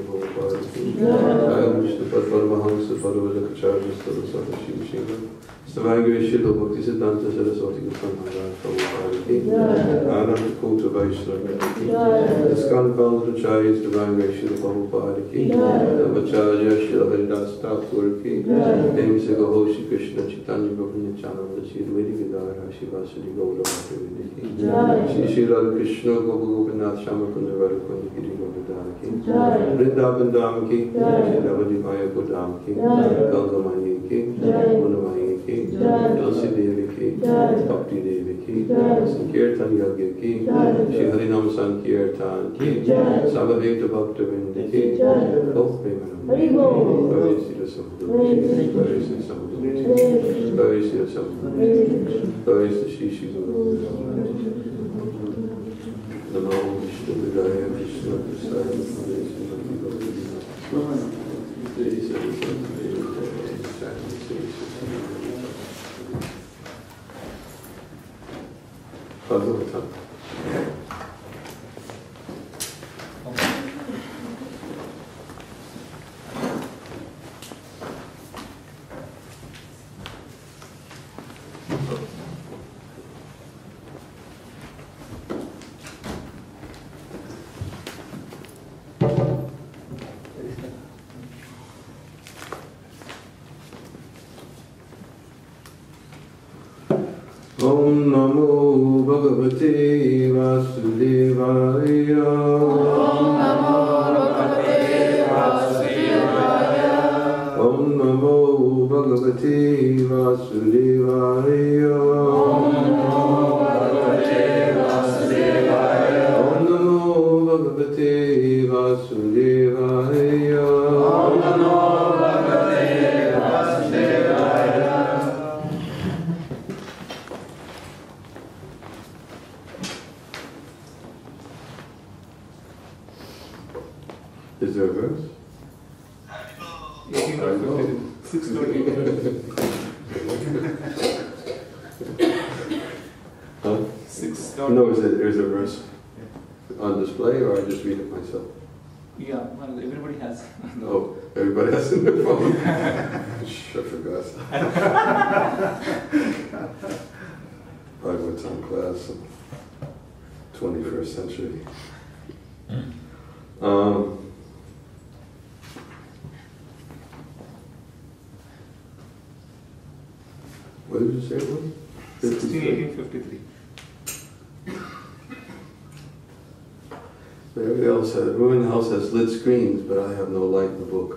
Prabhupada ki Jai Vishnupad Paramahansa Parvadakacharya Saraswati Shiva Shiva Stavangiri Shila Bhakti Siddhanta Saraswati Goswami Maharaj Prabhupada ki Ananda Kota Vaishnava ki ISKCON founder Acharyas Stavangiri Shila Prabhupada ki Acharya Shila Haridas Thakur ki Name se Gaho Shri Krishna Chaitanya Prabhu Nityananda Shri Advaita Gadadhara Shivasari Gaura Bhaktivinoda ki Shri Shri Radha Krishna Gopa Gopinath Shama Kunda Radha Kundi Giri Govardhana ki Vrindavan Dham ki Shri Davadi Maya Kodam ki Gangamani ki Gunamani ki Tulsi Devi ki Bhakti Devi ki Sankirtan Yagya ki Shri Harinam Sankirtan ki Savaveta Bhaktivinoda ki Both Premanam Bhari Sira Samudra Bhari Sira Samudra Bhari Sira Samudra Bhari Sira Shishi Namo Vishnu Vidaya Vishnu Prasaya Bhari Sira Bhagavatam. Om Namo Bhagavate Vasudevaya. Om Namo Bhagavate Vasudevaya. Om Namo Bhagavate Vasudevaya. Om Namo Bhagavate Vasudevaya. Om Namo Bhagavate Vasudevaya. Om Namo Bhagavate Vasudevaya. Is there a verse? 6:30. Huh? 6:30. No, is a verse on display, or I just read it myself? Yeah, well, everybody has. Oh, everybody has in their phone. Shh, I forgot. Bhagavatam class, 21st century. What did you say it was? 16/18/53. Everyone else has lit screens, but I have no light in the book.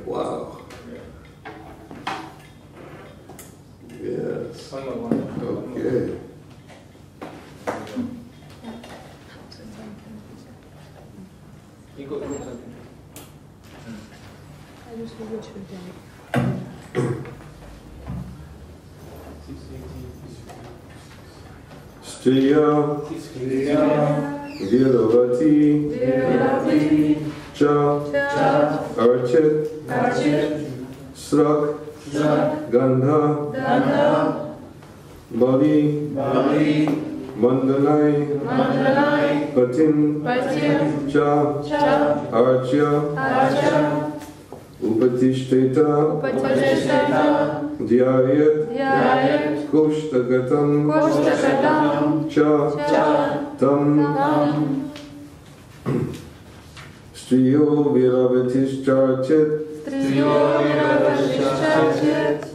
Wow. Yes. Okay. You go something. I just know which would die. Striya Viravati Cha Archit Srak Gandha Bali Mandanai Patim Cha Archya Upatishteta Dhyayat Kushtagatam Cha Tam Striyo Viravatishtachit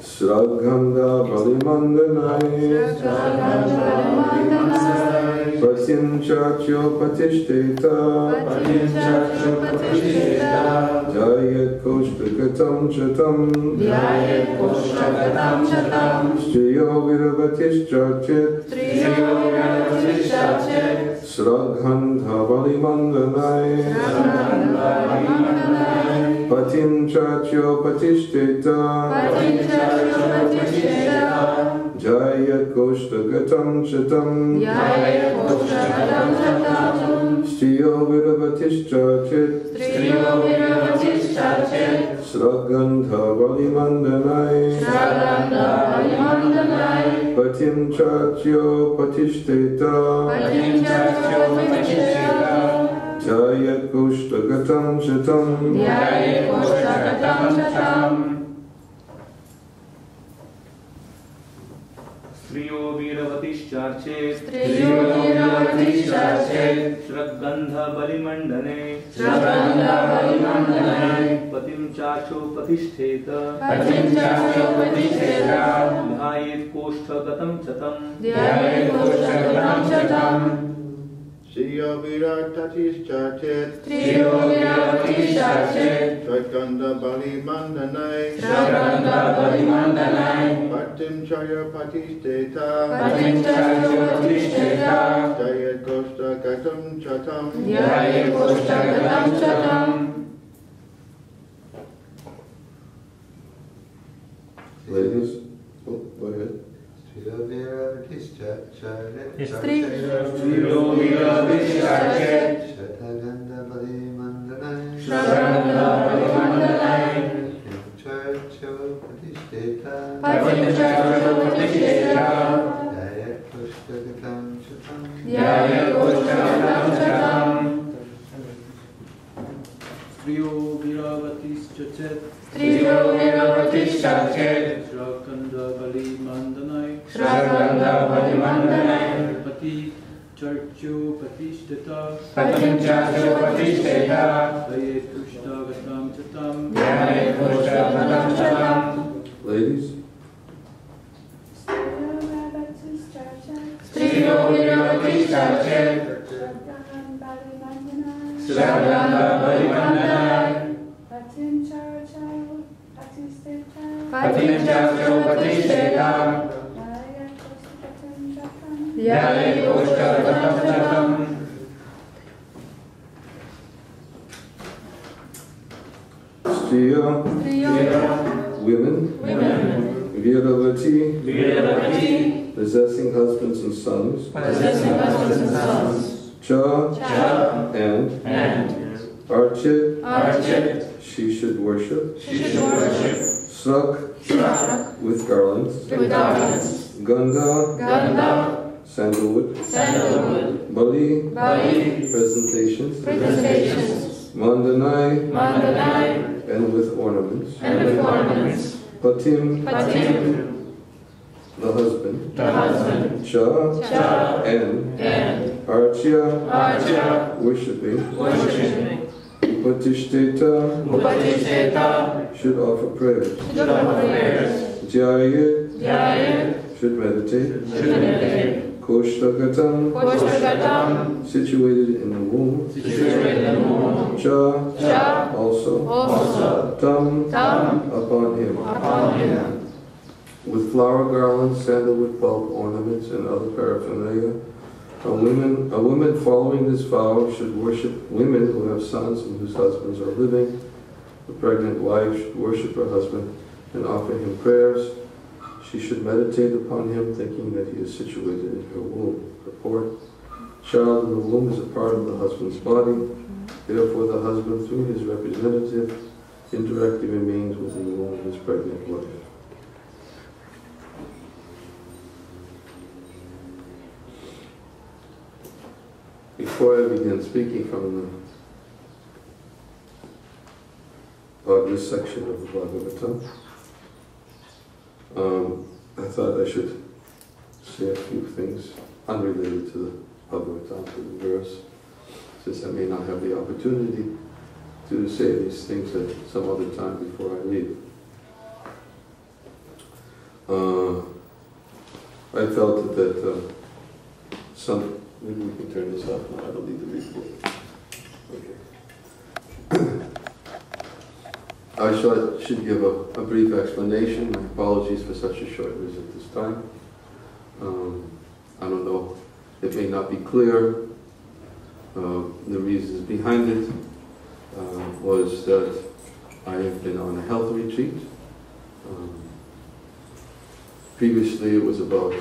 Sraghanda Balimandanai Pasim Chachyo Patishteta Jayat Koshtagatam Chatam Striyo Viravatishtachit Sraghanda Balimandanai Patim Chachyo Patishteta Jayat Koshtagatam Chatam Striyo Viravatishtachit Sragandha Valimandanai Patim Chachyo Patishteta Jayat Goshtagatam Shatam Striyo Veeravatishyarche Shragandha Balimandane Patim Chacho Patishteta Dhyayet Koshtagatam Chatam Striyo Veeravatishyarche Shragandha Balimandane Patim Chacho Patishteta Jayat Koshtagatam Chatam Ladies, oh, go ahead. Ladies. Striya, women, Veeravati, possessing husbands and sons, Cha, and Archit, she should worship, Srak, with garlands, Gandha, sandalwood, Bali, presentations, Mandanai, and with ornaments, Patim, the husband, Cha, and Archya, worshipping, Upatishteta, should offer prayers, Jayat, should meditate, Koshtagatam, situated in the womb, Cha, also, Tam, upon him, with flower garlands, sandalwood bulb ornaments, and other paraphernalia. A woman following this vow should worship women who have sons and whose husbands are living. The pregnant wife should worship her husband and offer him prayers. She should meditate upon him, thinking that he is situated in her womb. Purport: child in the womb is a part of the husband's body. Therefore, the husband, through his representative, indirectly remains within the womb of his pregnant wife. Before I begin speaking from this section of the Bhagavatam, I thought I should say a few things unrelated to the Bhagavatam, to the verse, since I may not have the opportunity to say these things at some other time before I leave. I felt that maybe we can turn this off now, I don't need to read it. Okay. I should give a brief explanation. My apologies for such a short visit this time. I don't know, it may not be clear. The reasons behind it was that I have been on a health retreat. Previously it was about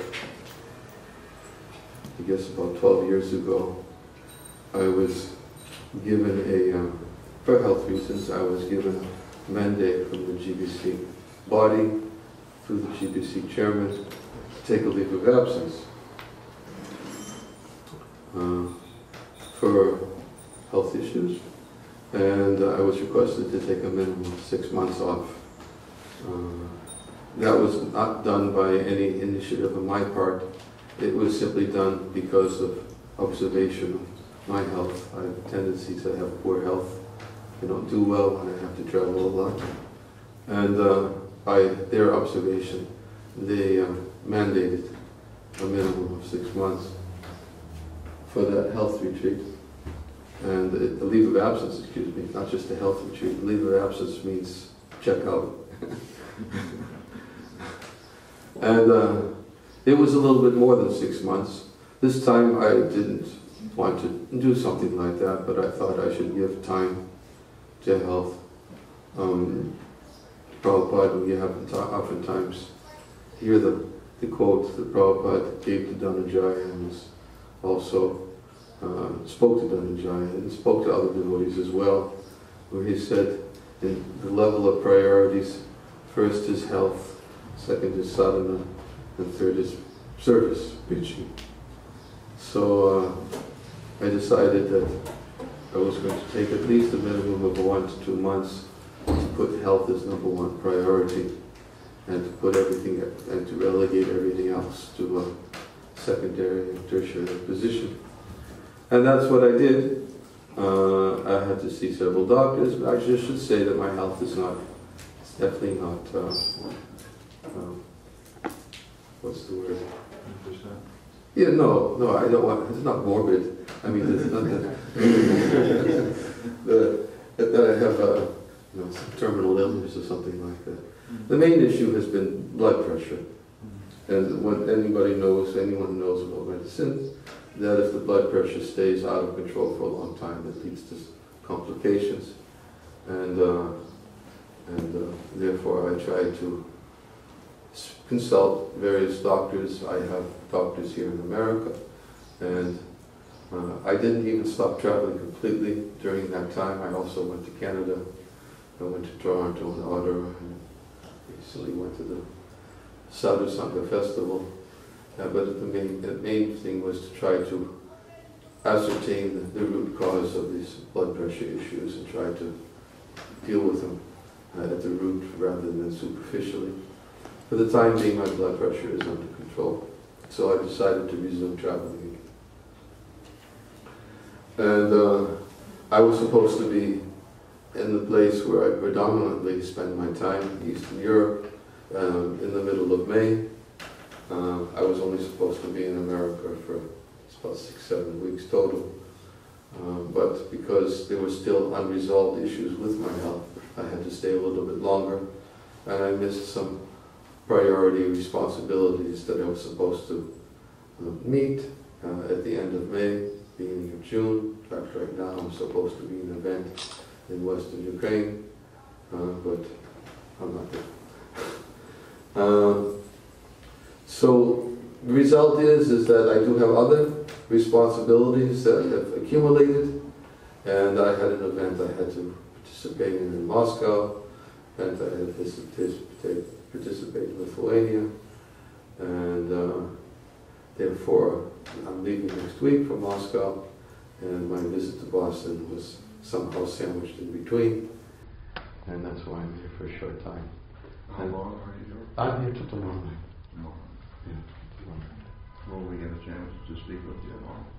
12 years ago, I was given for health reasons, I was given mandate from the GBC body through the GBC chairman to take a leave of absence for health issues, and I was requested to take a minimum of 6 months off. That was not done by any initiative on my part. It was simply done because of observation of my health. I have a tendency to have poor health. I don't do well when I have to travel a lot. And by their observation, they mandated a minimum of 6 months for that health retreat. And the leave of absence, excuse me, not just a health retreat. Leave of absence means check out. And it was a little bit more than 6 months. This time I didn't want to do something like that, but I thought I should give time to health. Prabhupada, we have oftentimes hear the quote that Prabhupada gave to Dhananjaya, and was also spoke to Dhananjaya and spoke to other devotees as well, where he said in the level of priorities, first is health, second is sadhana, and third is service, preaching. So I decided that I was going to take at least a minimum of 1 to 2 months to put health as number one priority, and to put everything, and to relegate everything else to a secondary and tertiary position. And that's what I did. I had to see several doctors, but I just should say that my health is not, it's definitely not, what's the word? Yeah, no, I don't want, it's not morbid. I mean, it's not that I have some terminal illness or something like that. The main issue has been blood pressure. And when anyone knows about medicine, that if the blood pressure stays out of control for a long time, it leads to complications. And therefore I try to consult various doctors. I have doctors here in America, and I didn't even stop traveling completely during that time. I also went to Canada, I went to Toronto and Ottawa, and recently went to the Sadhu Sangha Festival. But the main thing was to try to ascertain the root cause of these blood pressure issues and try to deal with them at the root rather than superficially. For the time being, my blood pressure is under control, so I decided to resume traveling again. And I was supposed to be in the place where I predominantly spend my time, Eastern Europe, in the middle of May. I was only supposed to be in America for about 6-7 weeks total. But because there were still unresolved issues with my health, I had to stay a little bit longer, and I missed some priority responsibilities that I was supposed to meet at the end of May, beginning of June. In fact, right now I'm supposed to be in an event in Western Ukraine, but I'm not there. So the result is that I do have other responsibilities that have accumulated, and I had an event I had to participate in Moscow, and I had to participate in Lithuania, and therefore I'm leaving next week for Moscow, and my visit to Boston was somehow sandwiched in between, and that's why I'm here for a short time. How long are you here? I'm here till tomorrow night. No. Yeah. Will we get a chance to speak with you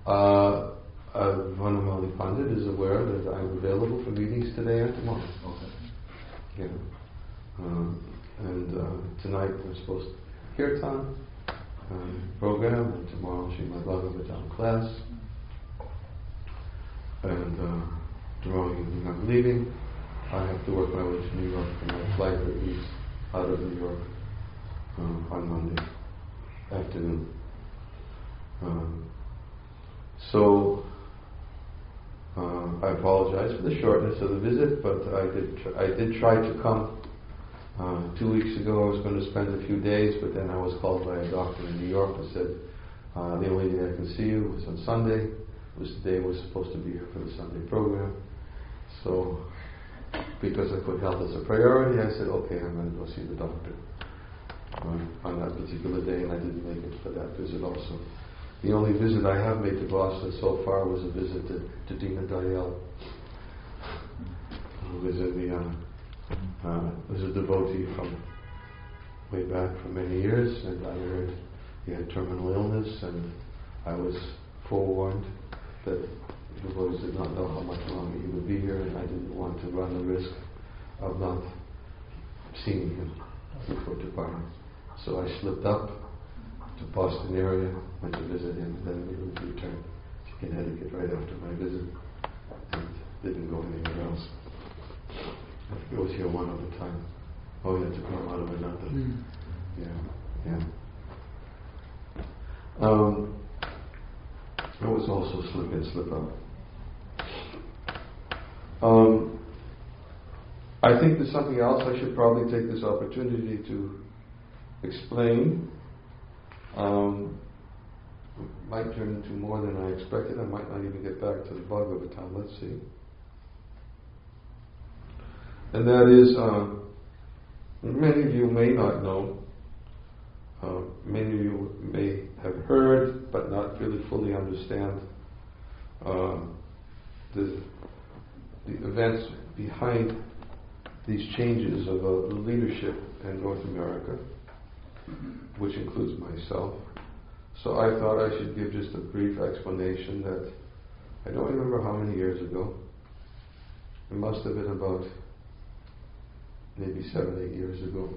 tomorrow? Vanamali Pandit is aware that I'm available for meetings today and tomorrow. Okay. Yeah. And tonight we're supposed to Kirtan program, and tomorrow Srimad Bhagavatam class. And tomorrow evening I'm leaving. I have to work my way to New York, and my flight leaves out of New York on Monday afternoon. So I apologize for the shortness of the visit, but I did try to come. 2 weeks ago I was going to spend a few days, but then I was called by a doctor in New York and said the only day I can see you was on Sunday. It was the day I was supposed to be here for the Sunday program. So because I put health as a priority, I said, okay, I'm going to go see the doctor on that particular day, and I didn't make it for that visit also. The only visit I have made to Boston so far was a visit to Dina Dayal, who was was a devotee from way back for many years, and I heard he had terminal illness, and I was forewarned that the devotees did not know how much longer he would be here, and I didn't want to run the risk of not seeing him before departing. So I slipped up to Boston area, went to visit him, and then immediately returned to Connecticut right after my visit, and didn't go anywhere else. I think I was here one other time. Oh, yeah, to come out of another. I was also slip in, slip out. I think there's something else I should probably take this opportunity to explain. Might turn into more than I expected. I might not even get back to the Bhagavatam. Let's see. And that is, many of you may not know, many of you may have heard but not really fully understand the events behind these changes of the leadership in North America, which includes myself. So I thought I should give just a brief explanation that I don't remember how many years ago. It must have been about maybe 7-8 years ago.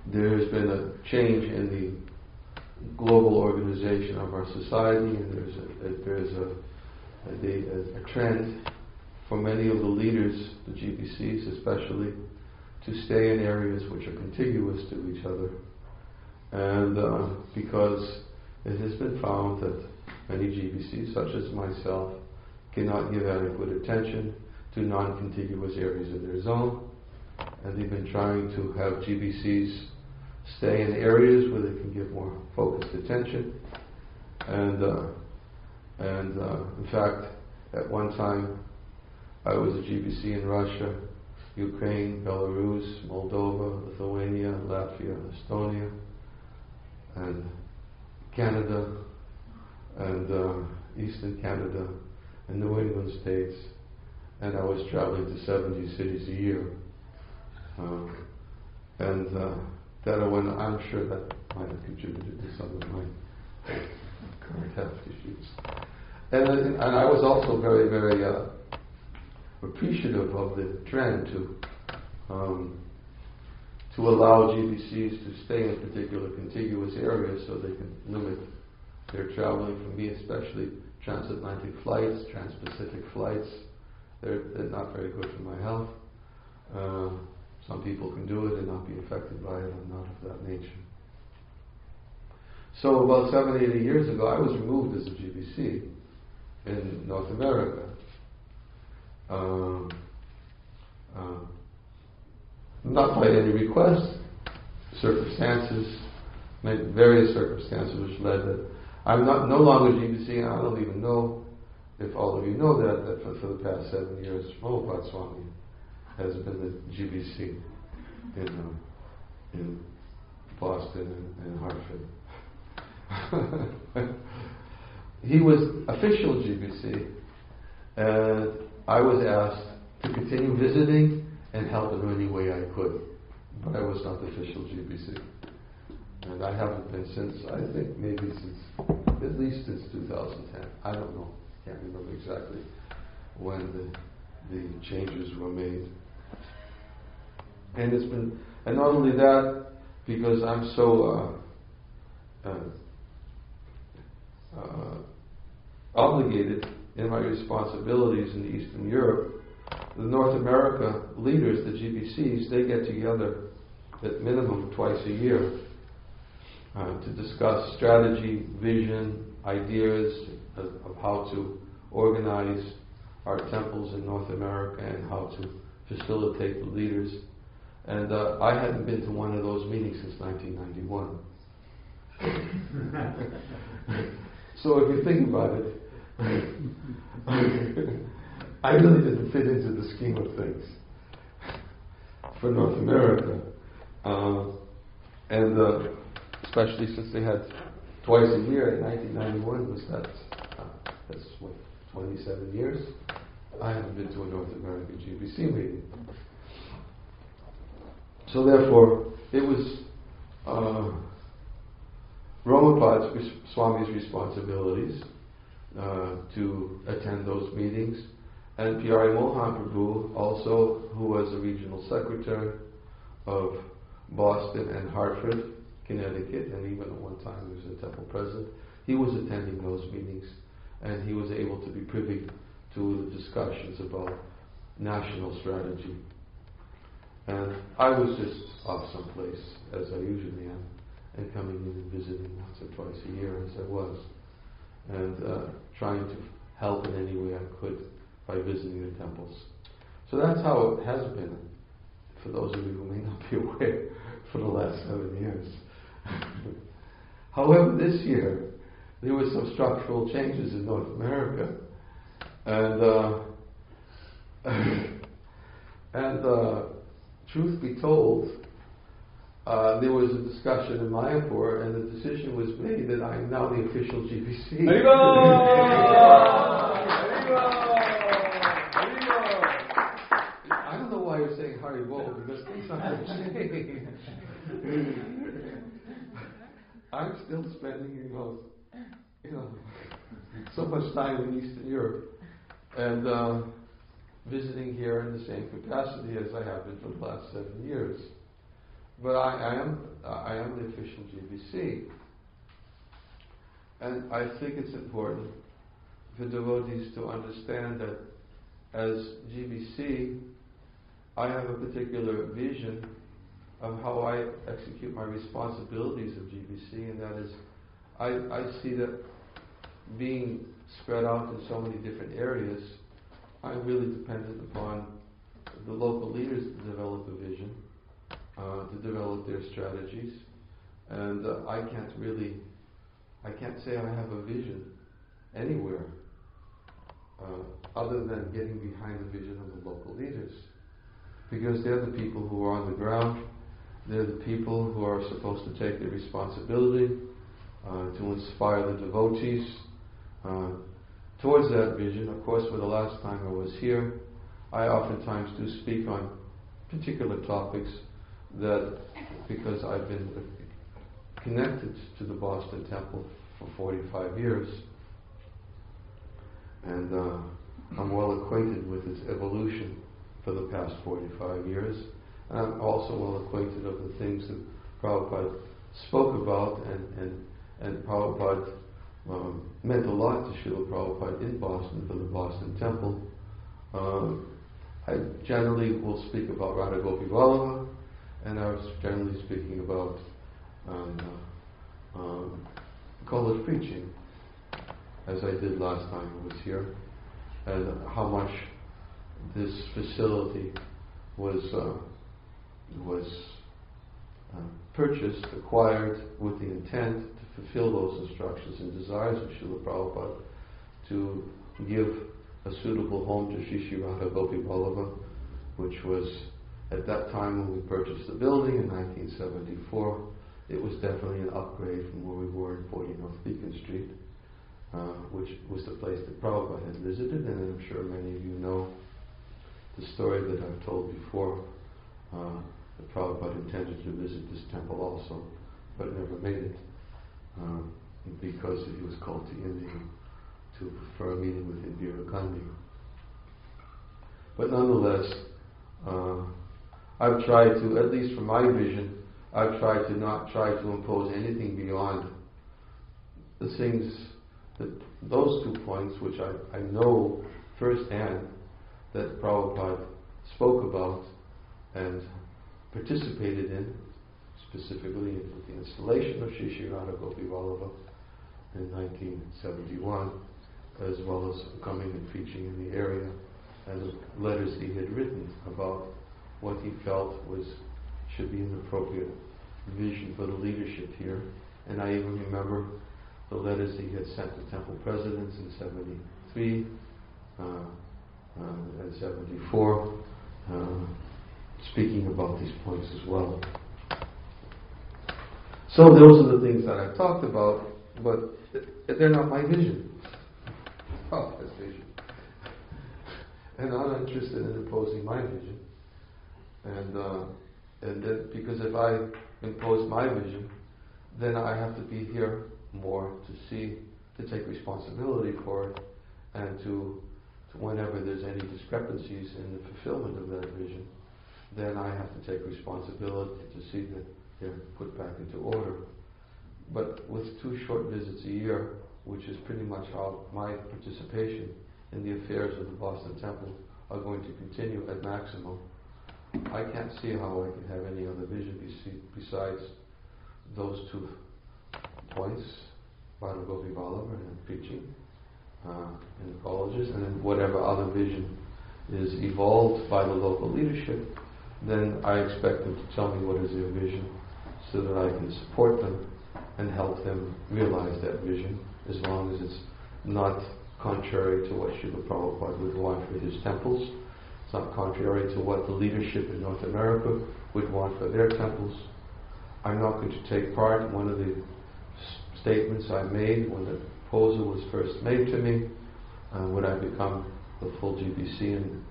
There's been a change in the global organization of our society, and there's a trend for many of the leaders, the GBCs especially, to stay in areas which are contiguous to each other. And because it has been found that many GBCs, such as myself, cannot give adequate attention to non-contiguous areas of their zone, and they've been trying to have GBCs stay in areas where they can give more focused attention. And in fact, at one time, I was a GBC in Russia, Ukraine, Belarus, Moldova, Lithuania, Latvia, Estonia, and Canada, and Eastern Canada, and New England states, and I was traveling to 70 cities a year. That I'm sure that might have contributed to some of my current health issues. And I was also very, very appreciative of the trend to allow GBCs to stay in particular contiguous areas so they can limit their traveling. For me especially, transatlantic flights, trans-Pacific flights, they're not very good for my health. Some people can do it and not be affected by it. I'm not of that nature. So about 7-8 years ago, I was removed as a GBC in North America. Not by any request, various circumstances which led that I'm no longer GBC, and I don't even know if all of you know that for the past 7 years, Srimad Swami has been the GBC in Boston and Hartford. He was official GBC, and I was asked to continue visiting and help in any way I could, but I was not the official GBC. And I haven't been since, I think maybe at least since 2010. I don't know, can't remember exactly when the changes were made. And not only that, because I'm so obligated in my responsibilities in Eastern Europe, the North America leaders, the GBCs, they get together at minimum twice a year to discuss strategy, vision, ideas of how to organize our temples in North America and how to facilitate the leaders. And I hadn't been to one of those meetings since 1991. So if you think about it, I really didn't fit into the scheme of things for North America. And especially since they had twice a year in 1991 that's what, 27 years? I haven't been to a North American GBC meeting. So therefore, it was Ramapada Swami's responsibilities to attend those meetings, and Pyari Mohan Prabhu also, who was the regional secretary of Boston and Hartford, Connecticut, and even at one time he was a temple president. He was attending those meetings, and he was able to be privy to the discussions about national strategy. And I was just off someplace, as I usually am, and coming in and visiting once or twice a year, as I was, and trying to help in any way I could by visiting the temples. So that's how it has been, for those of you who may not be aware, for the last 7 years. However, this year, there were some structural changes in North America, and truth be told, there was a discussion in Mayapur, and the decision was made that I am now the official GBC. I don't know why you're saying Hari Bol, because things aren't changing. I'm still spending, so much time in Eastern Europe, and visiting here in the same capacity as I have been for the last 7 years. But I am the official GBC, and I think it's important for devotees to understand that as GBC, I have a particular vision of how I execute my responsibilities of GBC, and that is, I see that being spread out in so many different areas, I'm really dependent upon the local leaders to develop a vision, to develop their strategies, and I can't say I have a vision anywhere other than getting behind the vision of the local leaders, because they're the people who are on the ground, they're the people who are supposed to take their responsibility to inspire the devotees towards that vision. Of course, for the last time I was here, I oftentimes do speak on particular topics that, because I've been connected to the Boston Temple for 45 years, and I'm well acquainted with its evolution for the past 45 years, and I'm also well acquainted of the things that Prabhupada spoke about, and Prabhupada meant a lot to Srila Prabhupada in Boston for the Boston Temple. I generally will speak about Radha Gopi Vallabha, and I was generally speaking about college preaching, as I did last time I was here, and how much this facility was purchased, acquired with the intent to fulfill those instructions and desires of Srila Prabhupada to give a suitable home to Shri Shri Radha Gopi Vallabha, which was, at that time when we purchased the building in 1974, it was definitely an upgrade from where we were in 40 North Beacon Street, which was the place that Prabhupada had visited, and I'm sure many of you know the story that I've told before, that Prabhupada intended to visit this temple also, but never made it, because he was called to India for a meeting with Indira Gandhi. But nonetheless, I've tried to, at least from my vision, I've tried to not try to impose anything beyond the things that, those 2 points, which I know firsthand that Prabhupada spoke about and participated in, specifically with the installation of Shri Shri Radha Gopi Vallabha in 1971, as well as coming and preaching in the area, and the letters he had written about what he felt should be an appropriate vision for the leadership here. And I even remember the letters he had sent to temple presidents in 73, and 74, speaking about these points as well. So those are the things that I've talked about, but they're not my vision. Oh, that's vision. And I'm not interested in imposing my vision. And then, because if I impose my vision, then I have to be here more to take responsibility for it, and to whenever there's any discrepancies in the fulfillment of that vision, then I have to take responsibility to see that they're put back into order. But with 2 short visits a year, which is pretty much how my participation in the affairs of the Boston Temple are going to continue at maximum, I can't see how I can have any other vision besides those 2 points, Bhagavad Gita and preaching in the colleges, and then whatever other vision is evolved by the local leadership, then I expect them to tell me what is their vision so that I can support them and help them realize that vision, as long as it's not contrary to what Srila Prabhupada would want for his temples. It's not contrary to what the leadership in North America would want for their temples. I'm not going to take part. One of the statements I made when the proposal was first made to me, would I become the full GBC in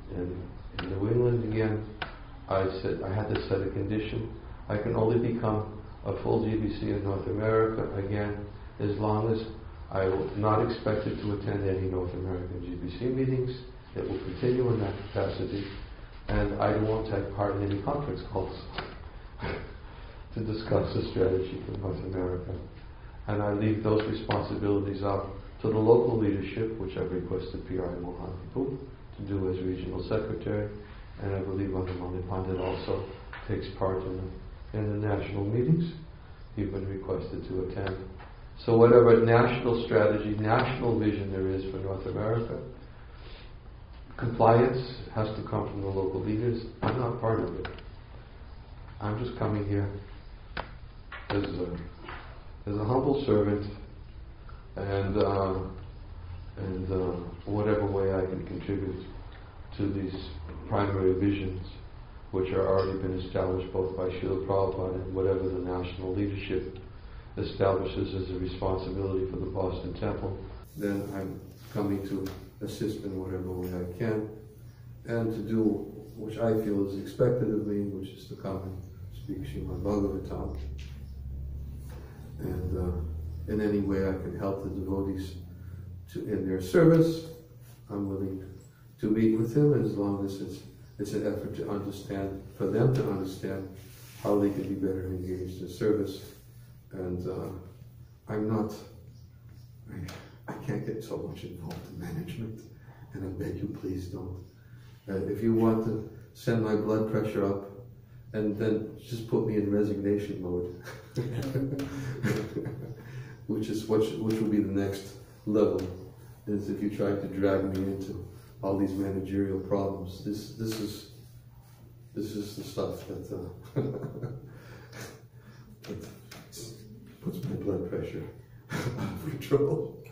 New England again, I said I had to set a condition. I can only become a full GBC in North America again as long as I will not expected to attend any North American GBC meetings. It will continue in that capacity, and I won't take part in any conference calls to discuss the strategy for North America. And I leave those responsibilities up to the local leadership, which I've requested P.R. Mohan to do as regional secretary, and I believe Anandamani Pandit also takes part in the national meetings. He's been requested to attend. So whatever national strategy, national vision there is for North America, compliance has to come from the local leaders. I'm not part of it. I'm just coming here as a humble servant, and whatever way I can contribute to these primary visions, which are already been established both by Srila Prabhupada and whatever the national leadership establishes as a responsibility for the Boston Temple, then I'm coming to assist in whatever way I can, and to do which I feel is expected of me, which is to come and speak Srimad Bhagavatam. And in any way I can help the devotees in their service, I'm willing to meet with them, as long as it's an effort to understand, for them to understand how they can be better engaged in service. And I can't get so much involved in management, and I beg you, please don't. If you want to send my blood pressure up, and then just put me in resignation mode, which will be the next level, is if you try to drag me into all these managerial problems. This is the stuff that puts my blood pressure out of control.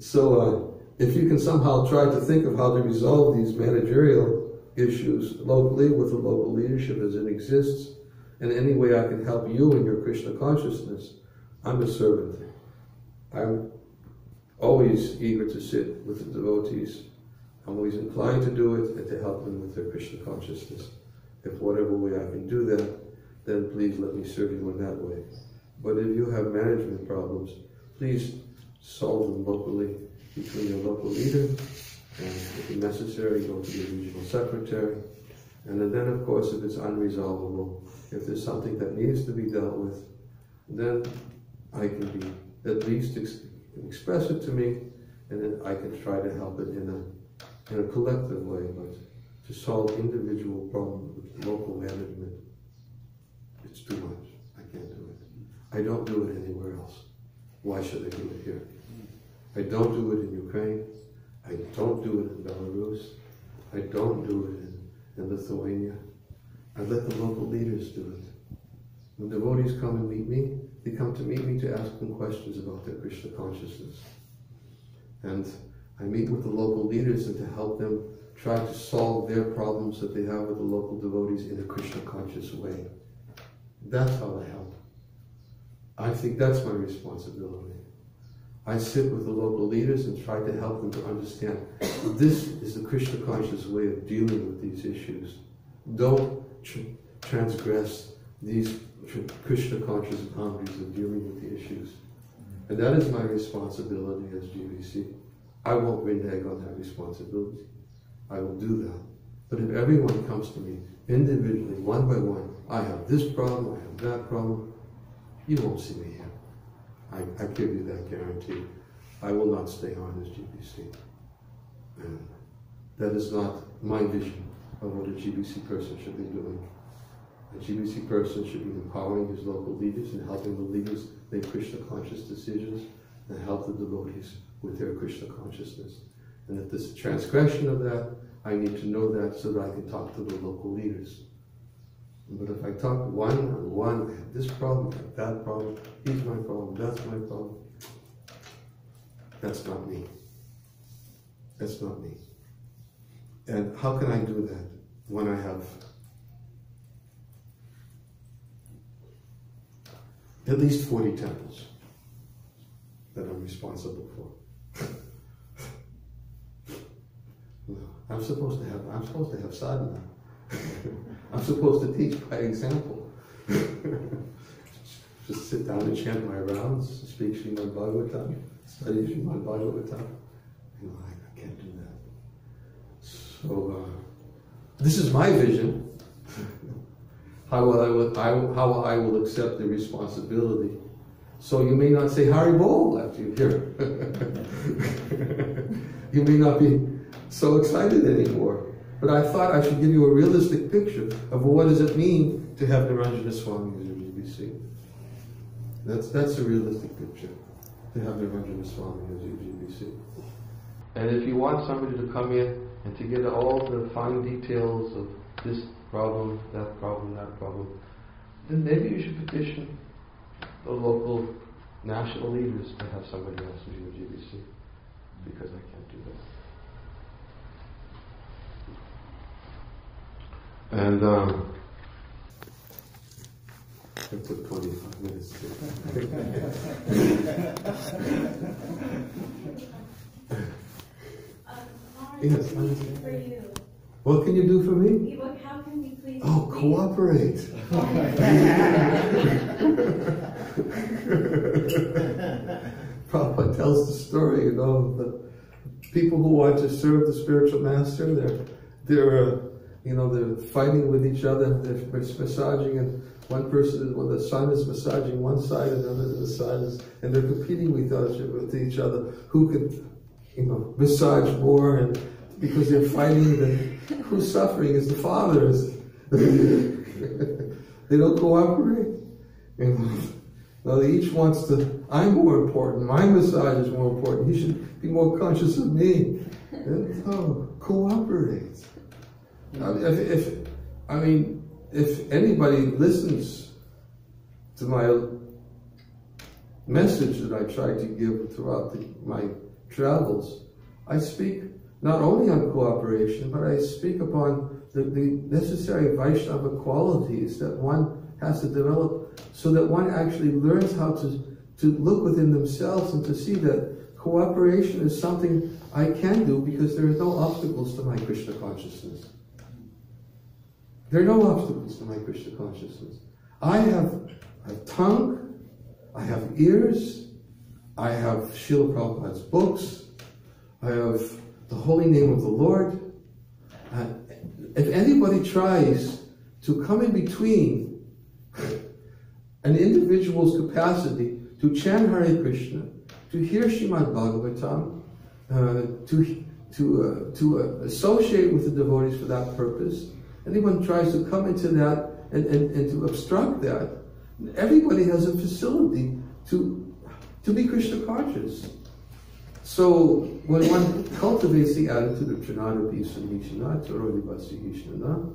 So if you can somehow try to think of how to resolve these managerial issues locally with the local leadership as it exists, and any way I can help you in your Krishna consciousness, I'm a servant. I'm always eager to sit with the devotees. I'm always inclined to do it and to help them with their Krishna consciousness. If whatever way I can do that, then please let me serve you in that way. But if you have management problems, please solve them locally between your local leader, and if necessary, go to the regional secretary. And then, of course, if it's unresolvable, if there's something that needs to be dealt with, then I can be at least express it to me, and then I can try to help it in a collective way. But to solve individual problems with local management, it's too much. I can't do it. I don't do it anywhere else. Why should I do it here? I don't do it in Ukraine. I don't do it in Belarus. I don't do it in Lithuania. I let the local leaders do it. When devotees come and meet me, they come to meet me to ask them questions about their Krishna consciousness. And I meet with the local leaders and to help them try to solve their problems that they have with the local devotees in a Krishna conscious way. That's how I help. I think that's my responsibility. I sit with the local leaders and try to help them to understand this is the Krishna conscious way of dealing with these issues. Don't transgress these Krishna conscious boundaries of dealing with the issues. And that is my responsibility as GBC. I won't renege on that responsibility. I will do that. But if everyone comes to me individually, one by one, I have this problem, I have that problem, you won't see me here. I give you that guarantee. I will not stay on as GBC. And that is not my vision of what a GBC person should be doing. A GBC person should be empowering his local leaders and helping the leaders make Krishna conscious decisions and help the devotees with their Krishna consciousness. And if there's a transgression of that, I need to know that so that I can talk to the local leaders. But if I talk one-on-one, I have this problem, I have that problem, he's my problem, that's my problem, that's not me. That's not me. And how can I do that when I have at least 40 temples that I'm responsible for? I'm supposed to have sadhana. I'm supposed to teach by example. Just sit down and chant my rounds, speak Srimad Bhagavatam, study Srimad Bhagavatam. I can't do that. So this is my vision. How I will accept the responsibility. So you may not say Hari Bol after you hear it. You may not be so excited anymore. But I thought I should give you a realistic picture of what does it mean to have Niranjana Swami as your GBC. That's a realistic picture, to have Niranjana Swami as your GBC. And if you want somebody to come in and to get all the fine details of this problem, that problem, then maybe you should petition the local national leaders to have somebody else as your GBC, because I can't do that. And it took 25 minutes. Yes, for you. What can you do for me? How can we please? Oh, cooperate. Prabhupada tells the story, the people who want to serve the spiritual master, they're fighting with each other, they're massaging, and the son is massaging one side, and the side is, and they're competing with each other, who can, massage more, and because they're fighting, who's suffering is the fathers. They don't cooperate. Each wants to, I'm more important, my massage is more important, he should be more conscious of me. Cooperate. If anybody listens to my message that I try to give throughout my travels, I speak not only on cooperation, but I speak upon the necessary Vaishnava qualities that one has to develop so that one actually learns how to look within themselves and to see that cooperation is something I can do because there are no obstacles to my Krishna consciousness. There are no obstacles to my Krishna consciousness. I have a tongue, I have ears, I have Srila Prabhupada's books, I have the holy name of the Lord. If anybody tries to come in between an individual's capacity to chant Hare Krishna, to hear Srimad Bhagavatam, to associate with the devotees for that purpose, anyone tries to come into that and to obstruct that, everybody has a facility to be Krishna conscious. So when one cultivates the attitude of Trinada Bhisanishana, Tarodi Vasihishana,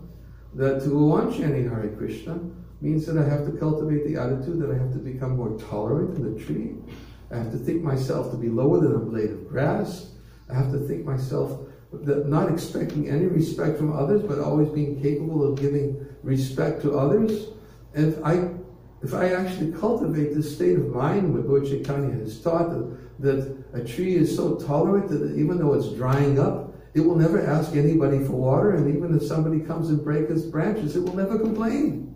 that to go on chanting Hare Krishna means that I have to cultivate the attitude that I have to become more tolerant than a tree. I have to think myself to be lower than a blade of grass. I have to think myself that not expecting any respect from others, but always being capable of giving respect to others. And if I actually cultivate this state of mind, what Lord Chaitanya has taught, that a tree is so tolerant that even though it's drying up, it will never ask anybody for water, and even if somebody comes and breaks its branches, it will never complain.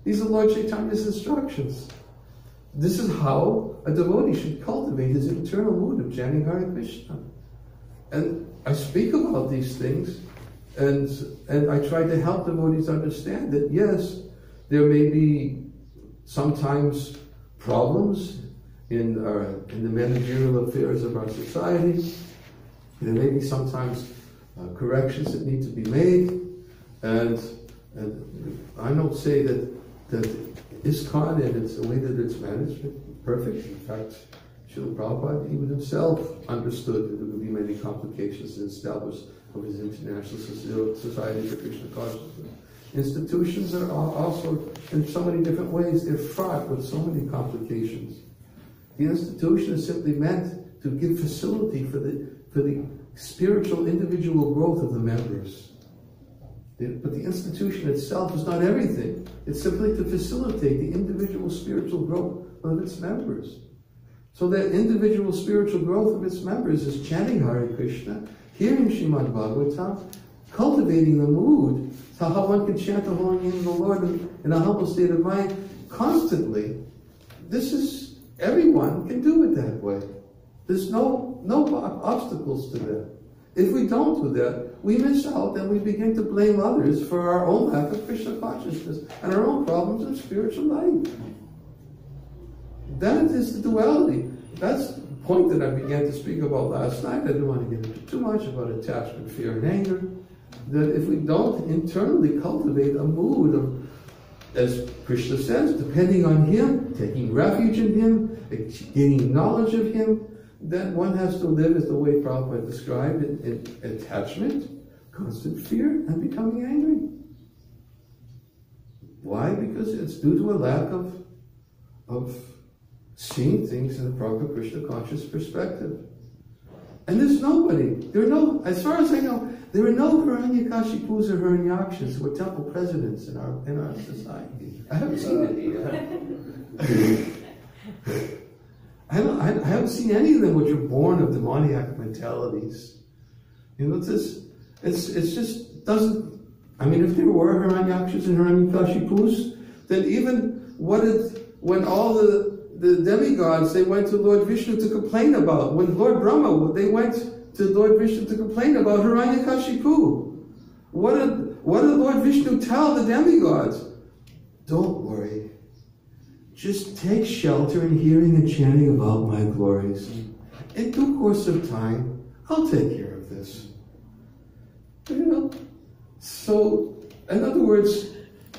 These are Lord Chaitanya's instructions. This is how a devotee should cultivate his internal mood of chanting Hare Krishna. And I speak about these things, and I try to help devotees understand that yes, there may be sometimes problems in the managerial affairs of our society. There may be sometimes corrections that need to be made, and I don't say that ISKCON and it's the way that it's managed is perfect. In fact, Srila Prabhupada even himself understood that there would be many complications in establishment of his International Society for Krishna Consciousness. Institutions are also, in so many different ways, they're fraught with so many complications. The institution is simply meant to give facility for the spiritual individual growth of the members. But the institution itself is not everything. It's simply to facilitate the individual spiritual growth of its members. So that individual spiritual growth of its members is chanting Hare Krishna, hearing Srimad Bhagavatam, cultivating the mood, so how one can chant the holy name of the Lord in a humble state of mind constantly. This is, everyone can do it that way. There's no obstacles to that. If we don't do that, we miss out and we begin to blame others for our own lack of Krishna consciousness and our own problems in spiritual life. That is the duality. That's the point that I began to speak about last night. I didn't want to get into too much about attachment, fear, and anger. That if we don't internally cultivate a mood of, as Krishna says, depending on Him, taking refuge in Him, gaining knowledge of Him, then one has to live as the way Prabhupada described in attachment, constant fear, and becoming angry. Why? Because it's due to a lack of seeing things in a proper Krishna conscious perspective. And there's nobody, as far as I know, there are no Hiranyakashipus or Hiranyakshas who are temple presidents in our society. I haven't seen any yet. I haven't seen any of them which are born of demoniac mentalities. You know, it's just doesn't, I mean, if there were Hiranyakshas and Hiranyakashipus, then even when all the demigods, they went to Lord Vishnu to complain about, when Lord Brahma, they went to Lord Vishnu to complain about Hiranyakashipu. What did Lord Vishnu tell the demigods? Don't worry. Just take shelter in hearing and chanting about my glories. In due course of time, I'll take care of this. You know? So, in other words,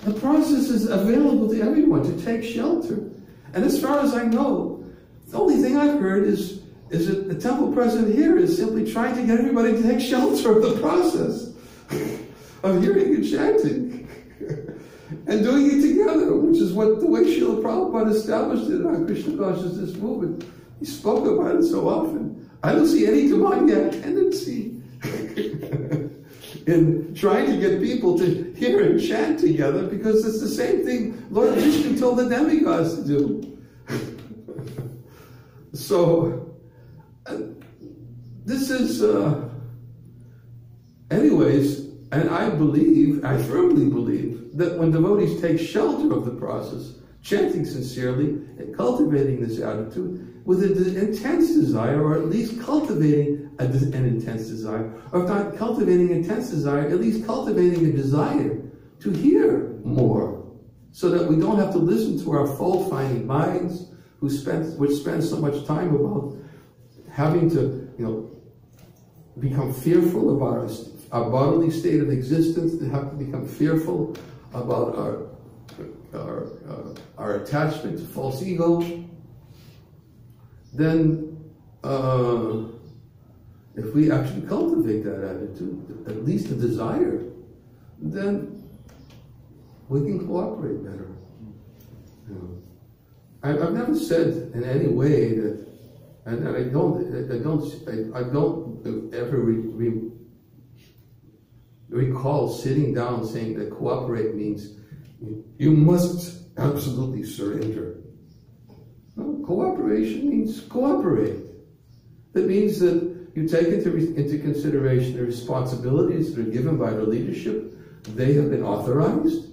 the process is available to everyone to take shelter. And as far as I know, the only thing I've heard is that the temple president here is simply trying to get everybody to take shelter of the process of hearing and chanting. And doing it together, which is the way Srila Prabhupada established it in our Krishna consciousness movement. He spoke about it so often. I don't see any demoniac tendency in trying to get people to hear and chant together, because it's the same thing Lord Vishnu told the demigods to do. So, this is, anyways, and I firmly believe, that when devotees take shelter of the process, chanting sincerely and cultivating this attitude with an intense desire, or at least cultivating an intense desire, or if not cultivating intense desire, at least cultivating a desire to hear more, so that we don't have to listen to our fault-finding minds, which spend so much time about having to, become fearful about our bodily state of existence, to have to become fearful about our attachment to false ego. Then, if we actually cultivate that attitude, at least a desire, then we can cooperate better. I've never said in any way And I don't ever recall sitting down saying that cooperate means you must absolutely surrender. No, cooperation means cooperate. That means that you take into consideration the responsibilities that are given by the leadership. They have been authorized.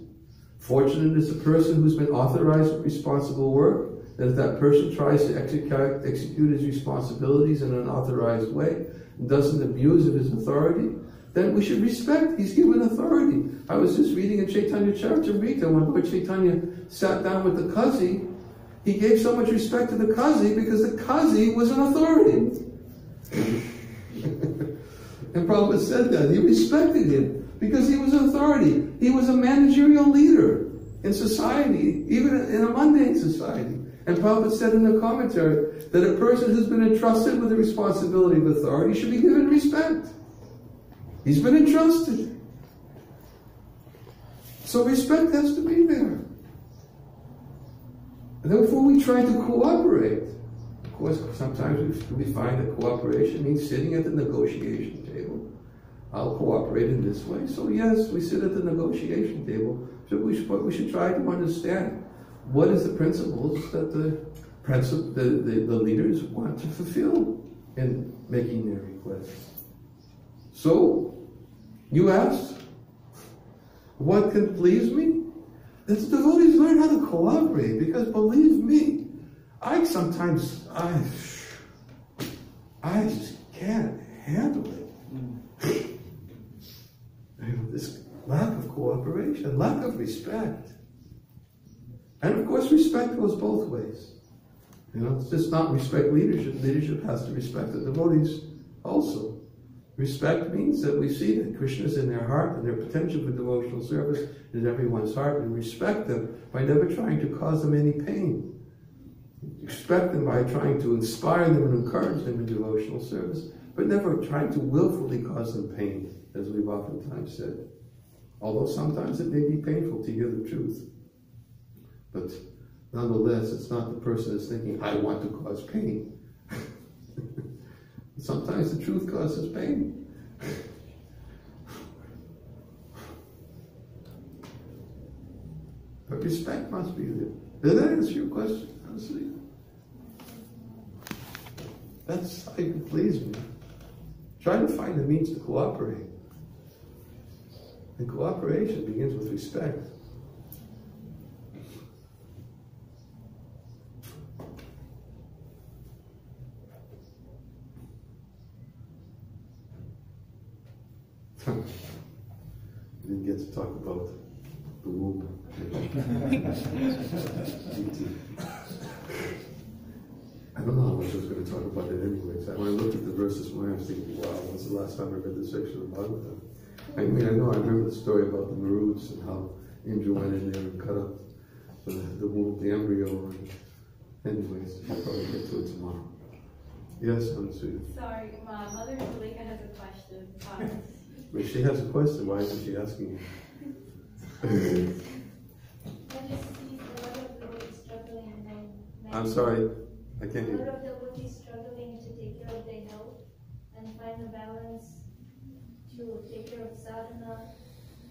Fortunate is the person who's been authorized with responsible work. That if that person tries to execute his responsibilities in an authorized way, and doesn't abuse of his authority, then we should respect. He's given authority. I was just reading in Chaitanya Charitamrita when Lord Chaitanya sat down with the Kazi. He gave so much respect to the Kazi because the Kazi was an authority. And Prabhupada said that. He respected him because he was an authority. He was a managerial leader in society, even in a mundane society. And Prabhupada said in the commentary that a person who's been entrusted with the responsibility of authority should be given respect. He's been entrusted. So respect has to be there. And therefore we try to cooperate. Of course, sometimes we find that cooperation means sitting at the negotiation table. I'll cooperate in this way. So yes, we sit at the negotiation table. So we should try to understand what is the principles that the leaders want to fulfill in making their requests. So, you asked, what can please me? That the devotees learn how to cooperate, because believe me, I just can't handle it. This lack of cooperation, lack of respect. And of course, respect goes both ways. It's just not respect leadership. Leadership has to respect the devotees also. Respect means that we see that Krishna is in their heart and their potential for devotional service is in everyone's heart. We respect them by never trying to cause them any pain. Respect them by trying to inspire them and encourage them in devotional service, but never trying to willfully cause them pain, as we've oftentimes said. Although sometimes it may be painful to hear the truth. But nonetheless, it's not the person that's thinking, I want to cause pain. Sometimes the truth causes pain. But respect must be there. Did that answer your question? Honestly? That's how you can please me. Try to find a means to cooperate. And cooperation begins with respect. We didn't get to talk about the womb. I don't know how much I was going to talk about it anyways. When I looked at the verse this morning, I was thinking, wow, when's the last time I read this section of Bhagavatam? I remember the story about the Maruds and how Indra went in there and cut up the womb, the embryo. Anyways, I'll probably get to it tomorrow. Yes, Ansuya. Sorry, my mother Malika has a question. But she has a question. Why isn't she asking you? I just see a lot of devotees struggling and I'm sorry, I can't hear a lot you. of devotees struggling to take care of their health and find a balance to take care of sadhana,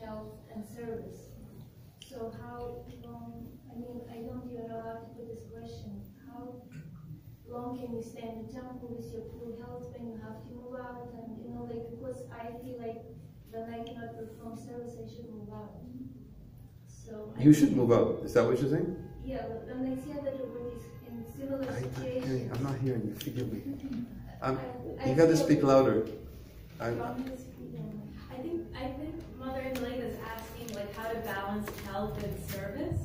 health, and service. So how long, I don't even know how to put this question. How long can you stay in the temple with your full health when you have to move out? And because I feel like when I cannot perform service, I should move out. So You should move out. Is that what you're saying? Yeah, but when I see other devotees in similar situations, I'm not hearing you. Forgive me. You got to speak louder. I think Mother Adelaide is asking how to balance health and service.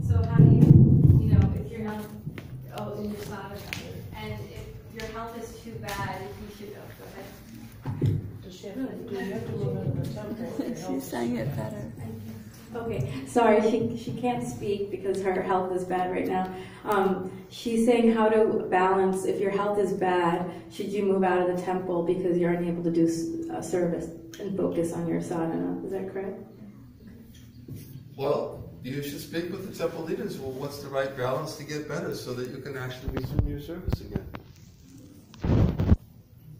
So how do you if your health, in your sadhana, and if your health is too bad, if you should, go ahead. She's saying it better. Okay, sorry, she can't speak because her health is bad right now. She's saying how to balance, if your health is bad, should you move out of the temple because you're unable to do service and focus on your sadhana? Is that correct? Well, you should speak with the temple leaders. Well, what's the right balance to get better so that you can actually resume your service again?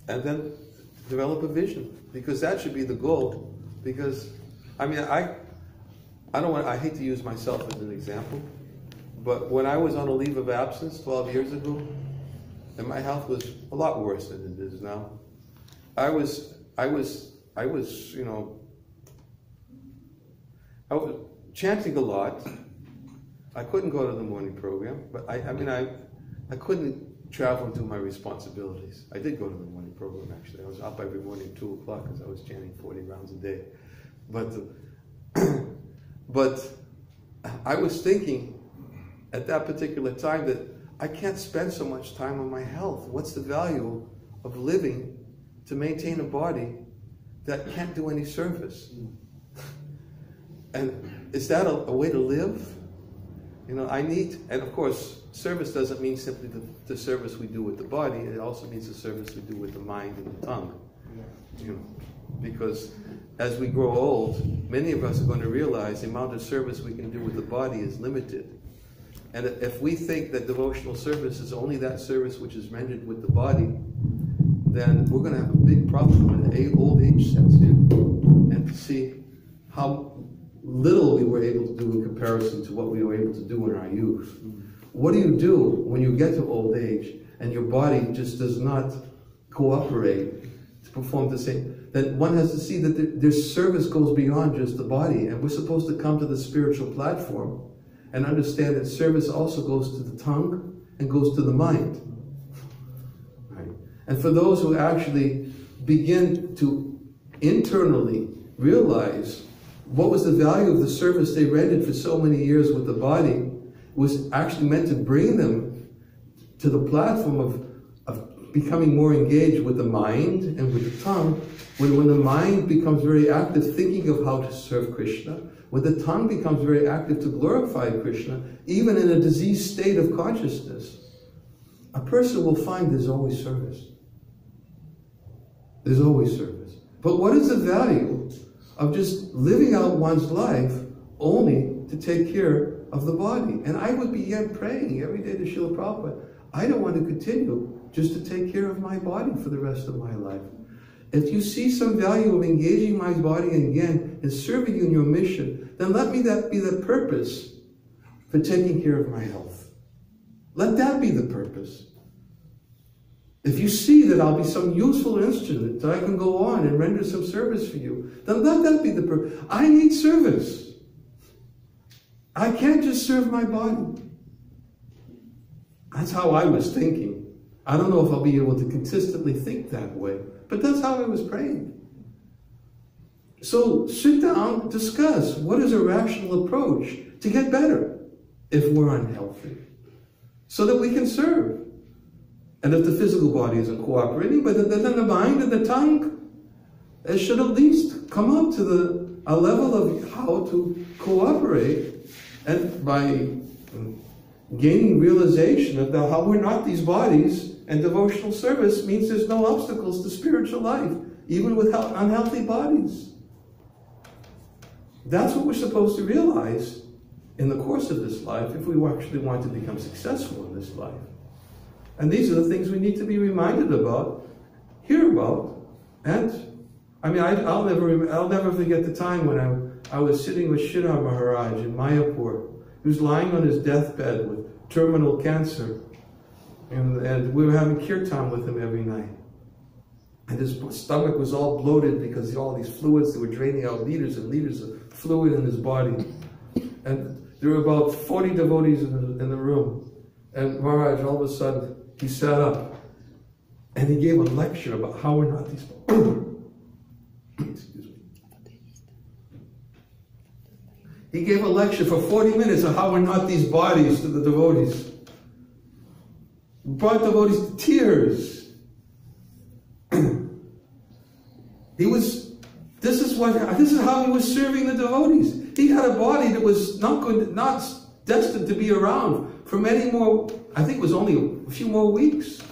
and then develop a vision, because that should be the goal. Because, I mean, I hate to use myself as an example, but when I was on a leave of absence 12 years ago, and my health was a lot worse than it is now, I was chanting a lot. I couldn't go to the morning program, but I couldn't travel and do my responsibilities. I did go to the morning program, actually. I was up every morning at 2 o'clock because I was chanting 40 rounds a day. But I was thinking at that particular time that I can't spend so much time on my health. What's the value of living to maintain a body that can't do any service? And is that a way to live? You know, and of course, service doesn't mean simply the service we do with the body. It also means the service we do with the mind and the tongue. You know, because as we grow old, many of us are going to realize the amount of service we can do with the body is limited. And if we think that devotional service is only that service which is rendered with the body, then we're going to have a big problem when old age sets in, and to see how little we were able to do in comparison to what we were able to do in our youth. What do you do when you get to old age and your body just does not cooperate to perform the same? Then one has to see that their service goes beyond just the body, and we're supposed to come to the spiritual platform and understand that service also goes to the tongue and goes to the mind. Right? And for those who actually begin to internally realize what was the value of the service they rendered for so many years with the body, was actually meant to bring them to the platform of becoming more engaged with the mind and with the tongue. When the mind becomes very active thinking of how to serve Krishna, when the tongue becomes very active to glorify Krishna, even in a diseased state of consciousness, a person will find there's always service. There's always service. But what is the value of just living out one's life only to take care of the body? And I would begin praying every day to Srila Prabhupada, I don't want to continue just to take care of my body for the rest of my life. If you see some value of engaging my body again and serving you in your mission, then let me that be the purpose for taking care of my health. Let that be the purpose. If you see that I'll be some useful instrument that I can go on and render some service for you, then let that be the purpose. I need service. I can't just serve my body. That's how I was thinking. I don't know if I'll be able to consistently think that way, but that's how I was praying. So sit down, discuss what is a rational approach to get better if we're unhealthy, so that we can serve. And if the physical body isn't cooperating, but then the mind and the tongue, it should at least come up to a level of how to cooperate, and by gaining realization of how we're not these bodies, and devotional service means there's no obstacles to spiritual life, even with unhealthy bodies. That's what we're supposed to realize in the course of this life if we actually want to become successful in this life. And these are the things we need to be reminded about, hear about, and I mean, I'll never forget the time when I was sitting with Sridhar Maharaj in Mayapur. He was lying on his deathbed with terminal cancer, and we were having kirtan with him every night. And his stomach was all bloated because of all these fluids that were draining out liters and liters of fluid in his body. And there were about 40 devotees in the room. And Maharaj, all of a sudden, he sat up and he gave a lecture about how we're not these excuse me. He gave a lecture for 40 minutes on how we're not these bodies to the devotees. Brought devotees to tears. This is how he was serving the devotees. He had a body that was not destined to be around for many more, I think it was only a few more weeks.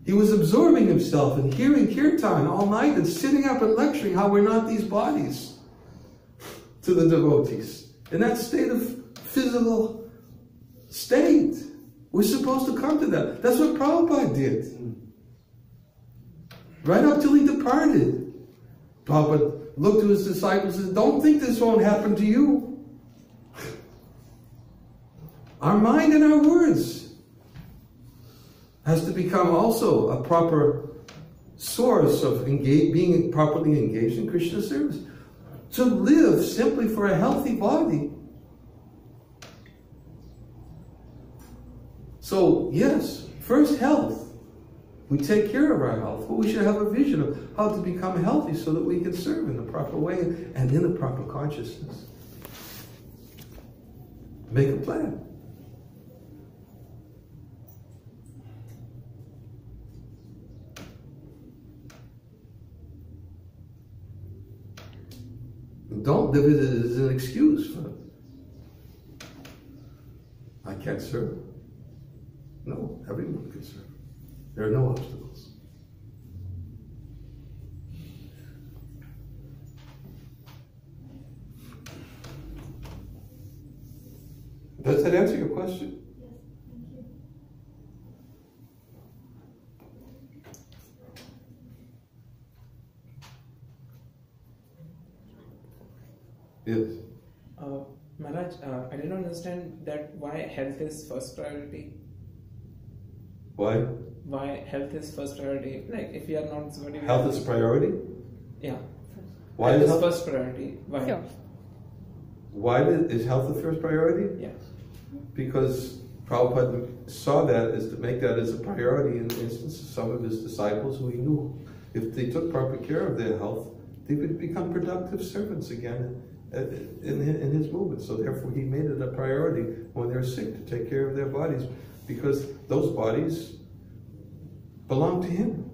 He was absorbing himself and hearing kirtan all night and sitting up and lecturing how we're not these bodies to the devotees. In that state of physical state. We're supposed to come to that. That's what Prabhupada did. right up till he departed. Prabhupada looked to his disciples and said, don't think this won't happen to you. Our mind and our words has to become also a proper source of being properly engaged in Krishna service. To live simply for a healthy body. So, yes, first health. We take care of our health, but we should have a vision of how to become healthy so that we can serve in the proper way and in the proper consciousness. Make a plan. Don't live it as an excuse for, I can't serve. No, everyone can serve. There are no obstacles. Does that answer your question? Yes. Maharaj, I didn't understand that why health is first priority. Why? Why health is first priority? Like, if you are not somebody... Health is a priority? Yeah. Why health is health first priority? Why? Sure. Why is health the first priority? Yeah. Because Prabhupada saw that as to make that as a priority in the instance of some of his disciples who he knew. If they took proper care of their health, they would become productive servants again in his movement. So therefore he made it a priority when they're sick to take care of their bodies, because those bodies belong to him.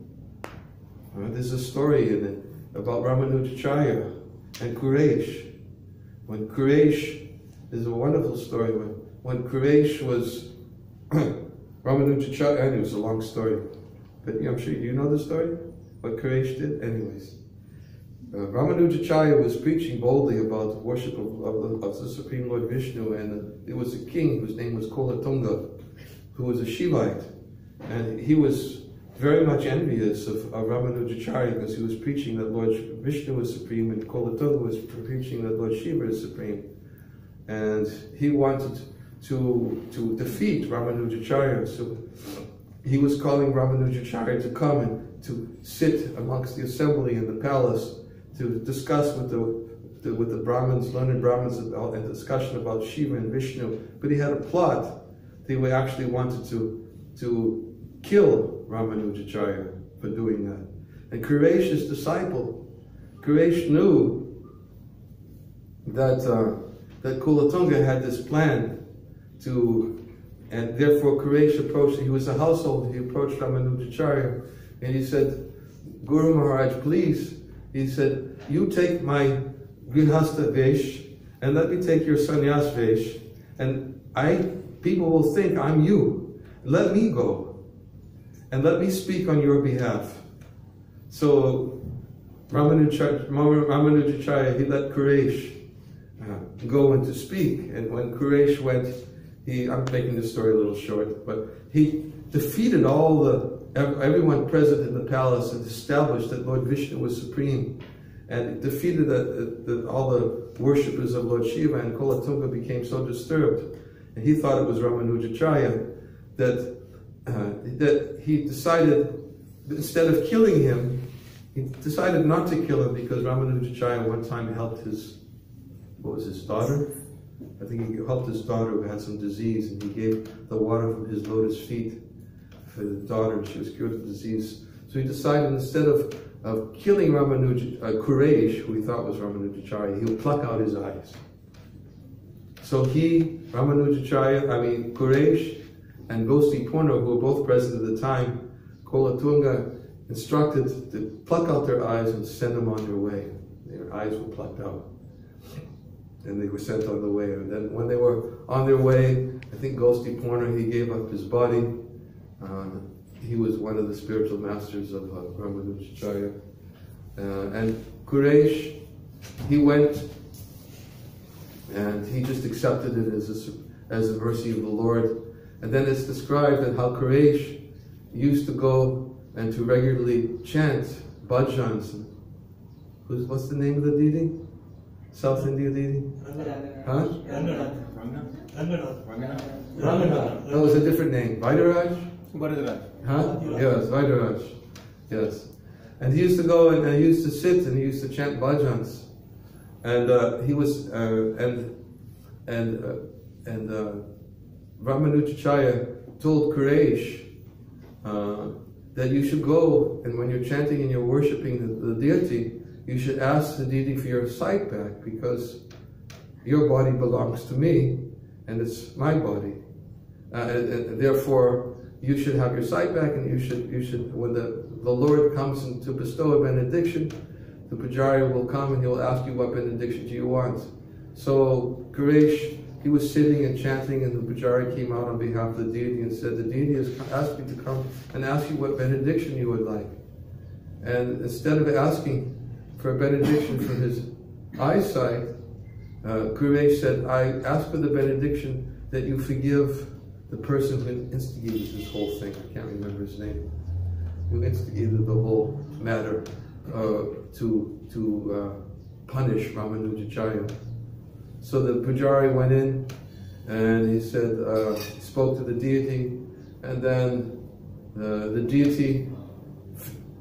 There's a story about Ramanujacharya and Quraysh. When Quraysh, is a wonderful story, when Quraysh was Ramanujacharya, and it was a long story, but I'm sure you know the story, what Quraysh did? Anyways. Ramanujacharya was preaching boldly about the worship of the Supreme Lord Vishnu, and it was a king whose name was Kolatunga, who was a Shivite, and he was very much envious of Ramanujacharya because he was preaching that Lord Vishnu was supreme, and Kolatunga was preaching that Lord Shiva is supreme, and he wanted to defeat Ramanujacharya. So he was calling Ramanujacharya to come and to sit amongst the assembly in the palace to discuss with the Brahmins, learned Brahmins, about a discussion about Shiva and Vishnu. But he had a plot. They actually wanted to kill Ramanujacharya for doing that. And Quraysh's disciple, Quraysh knew that Kulatunga had this plan and therefore Quraysh approached, he was a household, he approached Ramanujacharya and he said, Guru Maharaj, please, he said, you take my Grihastha Vesh and let me take your Sannyas Vesh, and people will think I'm you. Let me go and let me speak on your behalf. So Ramanujacharya, he let Quraysh go and to speak, and when Quraysh went, I'm making the story a little short, but he defeated everyone present in the palace and established that Lord Vishnu was supreme, and defeated all the worshippers of Lord Shiva, and Kolatunga became so disturbed, and he thought it was Ramanujacharya, that he decided, instead of killing him, he decided not to kill him, because Ramanujacharya one time helped his daughter? I think he helped his daughter who had some disease, and he gave the water from his lotus feet for the daughter, and she was cured of the disease. So he decided, instead of killing Quraysh, who he thought was Ramanujacharya, he would pluck out his eyes. So Quraysh and Gosti Purna, who were both present at the time, Kolatunga instructed to pluck out their eyes and send them on their way. Their eyes were plucked out, and they were sent on the way. And then when they were on their way, I think Gosti Purna, he gave up his body. He was one of the spiritual masters of Ramanujacharya. And Quraysh, he went and he just accepted it as a mercy of the Lord. And then it's described that how Quraysh used to go and to regularly chant bhajans. What's the name of the deity? South India deity? Huh? No, it's a different name. Vaidaraj? Huh? Yes, Vaidaraj. Yes. And he used to go and he used to sit and he used to chant bhajans. And he was Ramanujacharya told Quraysh that you should go, and when you're chanting and you're worshipping the deity, you should ask the deity for your sight back, because your body belongs to me and it's my body. And therefore, you should have your sight back, and you should when the Lord comes to bestow a benediction, the Pujari will come and he'll ask you, what benediction do you want? So Quraysh, he was sitting and chanting, and the Pujari came out on behalf of the deity and said, the deity has asked me to come and ask you what benediction you would like. And instead of asking for a benediction for his eyesight, Quraysh said, I ask for the benediction that you forgive the person who instigated this whole thing. I can't remember his name. Who instigated the whole matter to punish Ramanujacharya. So the Pujari went in and he said, spoke to the deity, and then the deity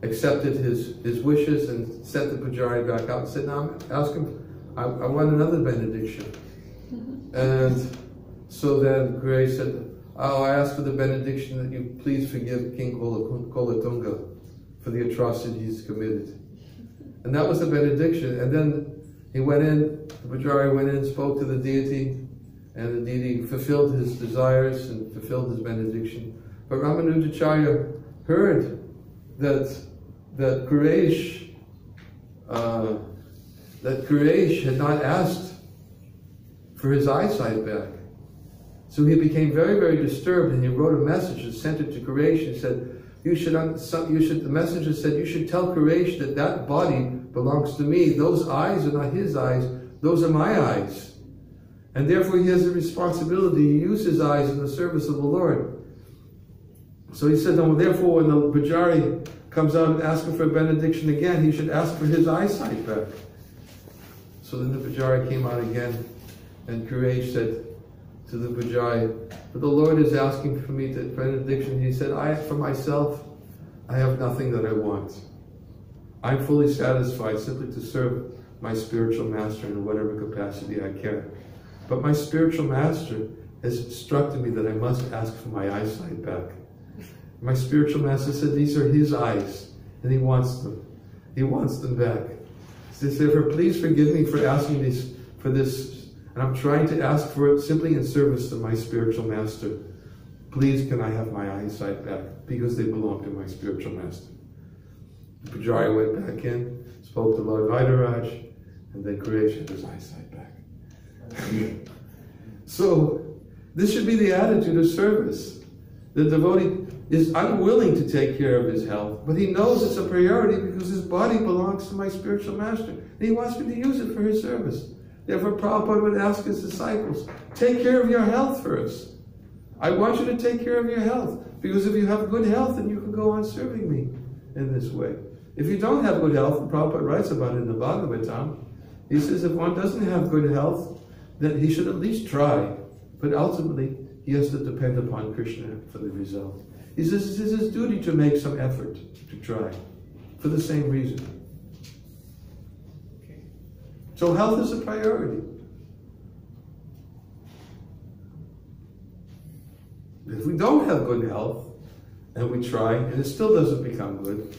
accepted his wishes and sent the Pujari back out and said, now ask him, I want another benediction. And so then Quraysh said, oh, I ask for the benediction that you please forgive King Kolatunga for the atrocities he's committed. And that was the benediction. And then he went in, the Pujari went in, spoke to the deity, and the deity fulfilled his desires and fulfilled his benediction. But Ramanujacharya heard that Quraysh had not asked for his eyesight back. So he became very, very disturbed, and he wrote a message and sent it to Quraysh and said, the messenger said, you should tell Quraysh that body belongs to me. Those eyes are not his eyes, those are my eyes. And therefore he has a responsibility to use his eyes in the service of the Lord. So he said, no, therefore when the Pujari comes out and asks him for a benediction again, he should ask for his eyesight back. So then the Pujari came out again, and Quraysh said to the Pujari, but the Lord is asking for me to benediction. He said, for myself, I have nothing that I want. I'm fully satisfied simply to serve my spiritual master in whatever capacity I can. But my spiritual master has instructed me that I must ask for my eyesight back. My spiritual master said these are his eyes, and he wants them. He wants them back. He said, therefore, please forgive me for asking for this. And I'm trying to ask for it simply in service to my spiritual master. Please, can I have my eyesight back? Because they belong to my spiritual master. The Pujari went back in, spoke to Lord Vaidaraj, and then Quraysh had his eyesight back. So, this should be the attitude of service. The devotee is unwilling to take care of his health, but he knows it's a priority because his body belongs to my spiritual master. And he wants me to use it for his service. Therefore, Prabhupada would ask his disciples, take care of your health first. I want you to take care of your health, because if you have good health, then you can go on serving me in this way. If you don't have good health, and Prabhupada writes about it in the Bhagavatam, he says if one doesn't have good health, then he should at least try. But ultimately, he has to depend upon Krishna for the result. He says it is his duty to make some effort to try, for the same reason. So health is a priority. If we don't have good health, and we try, and it still doesn't become good,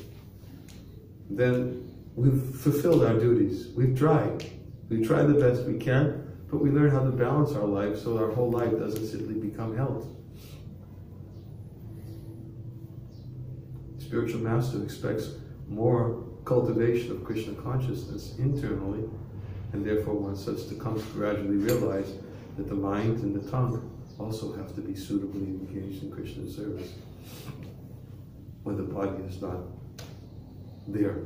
then we've fulfilled our duties. We've tried. We try the best we can, but we learn how to balance our life so our whole life doesn't simply become health. Spiritual master expects more cultivation of Krishna consciousness internally, and therefore wants us to come to gradually realize that the mind and the tongue also have to be suitably engaged in Krishna's service when the body is not there.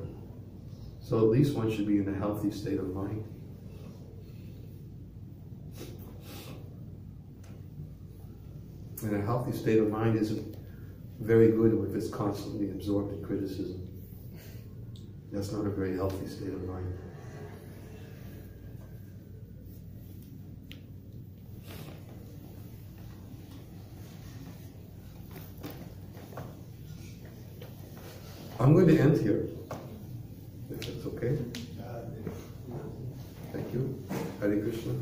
So at least one should be in a healthy state of mind. And a healthy state of mind isn't very good if it's constantly absorbed in criticism. That's not a very healthy state of mind. I'm going to end here, if that's okay. Thank you. Hare Krishna.